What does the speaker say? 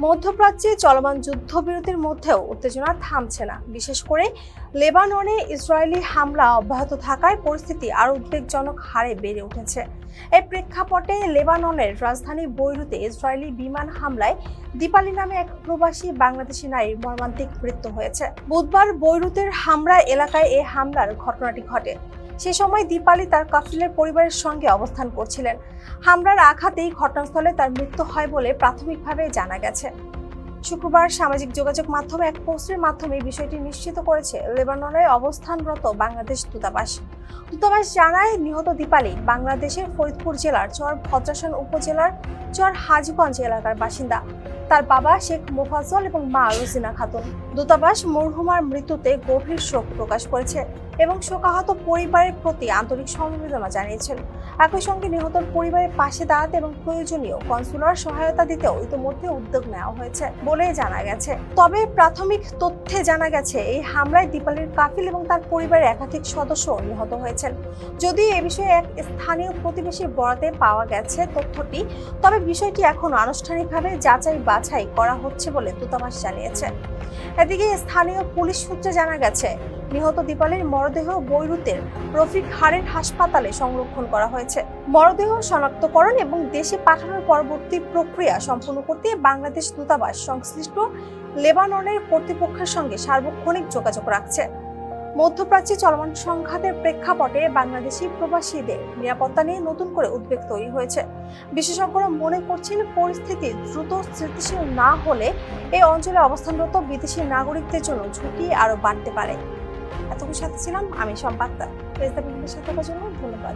মধ্যপ্রাচ্যে চলমান যুদ্ধবিরতির মধ্যেও উত্তেজনা থামছে না। বিশেষ করে লেবাননে ইসরায়েলি হামলা অব্যাহত থাকায় পরিস্থিতি আরও উদ্বেগজনক হারে বেড়ে উঠেছে। এই প্রেক্ষাপটে লেবাননের রাজধানী বৈরুতে ইসরায়েলি বিমান হামলায় দীপালি নামে এক প্রবাসী বাংলাদেশি নারীর মর্মান্তিক মৃত্যু হয়েছে। বুধবার বৈরুতের হামরা এলাকায় এই হামলার ঘটনাটি ঘটে। সে সময় দীপালি তার কাফিলের পরিবারের সঙ্গে অবস্থান করছিলেন। হামলার আঘাতেই ঘটনাস্থলে তার মৃত্যু হয় বলে প্রাথমিকভাবে জানা গেছে। শুক্রবার সামাজিক যোগাযোগ মাধ্যমে এক পোস্টের মাধ্যমে বিষয়টি নিশ্চিত করেছে লেবাননে অবস্থানরত বাংলাদেশ দূতাবাস। দূতাবাস জানায়, নিহত দীপালি বাংলাদেশের ফরিদপুর জেলার চর ভদ্রাসন উপজেলার চর হাজীগঞ্জ এলাকার বাসিন্দা। তার বাবা শেখ মোফাজ্জল এবং মা রোজিনা খাতুন। দূতাবাস মরহুমার মৃত্যুতে গভীর শোক প্রকাশ করেছে এবং শোকাহত পরিবারের প্রতি আন্তরিক সমবেদনা জানিয়েছেন। একই সঙ্গে নিহতের পরিবারের পাশে দাঁড়াতে এবং প্রয়োজনীয় কনসুলার সহায়তা দিতেও ইতিমধ্যে উদ্যোগ নেওয়া হয়েছে বলে জানা গেছে। তবে প্রাথমিক তথ্যে জানা গেছে, এই হামলায় দীপালির কাফিল এবং তার পরিবারের একাধিক সদস্য নিহত হয়েছেন। যদিও এ বিষয়ে এক স্থানীয় প্রতিবেশীর বরাতে পাওয়া গেছে তথ্যটি, তবে বিষয়টি এখনো আনুষ্ঠানিকভাবে যাচাই বাছাই করা হচ্ছে বলে দূতাবাস জানিয়েছে। এদিকে স্থানীয় পুলিশ সূত্রে জানা গেছে, নিহত দীপালির মরদেহ বৈরুতের রফিক হারের হাসপাতালে সংরক্ষণ করা হয়েছে। মরদেহ শনাক্তকরণ এবং দেশে পাঠানোর পরবর্তী প্রক্রিয়া সম্পন্ন করতে বাংলাদেশ দূতাবাস সংশ্লিষ্ট লেবাননের কর্তৃপক্ষের সঙ্গে সার্বক্ষণিক যোগাযোগ রাখছে। মধ্যপ্রাচ্যে চলমান সংঘাতের প্রেক্ষাপটে বাংলাদেশি প্রবাসীদের নিরাপত্তা নিয়ে নতুন করে উদ্বেগ তৈরি হয়েছে। বিশেষজ্ঞরা মনে করছেন, পরিস্থিতি দ্রুত স্থিতিশীল না হলে এই অঞ্চলে অবস্থানরত বিদেশি নাগরিকদের জন্য ঝুঁকি আরো বাড়তে পারে। এতক্ষণ সাথে ছিলাম আমি সম্পাদক। সাথে থাকার জন্য ধন্যবাদ।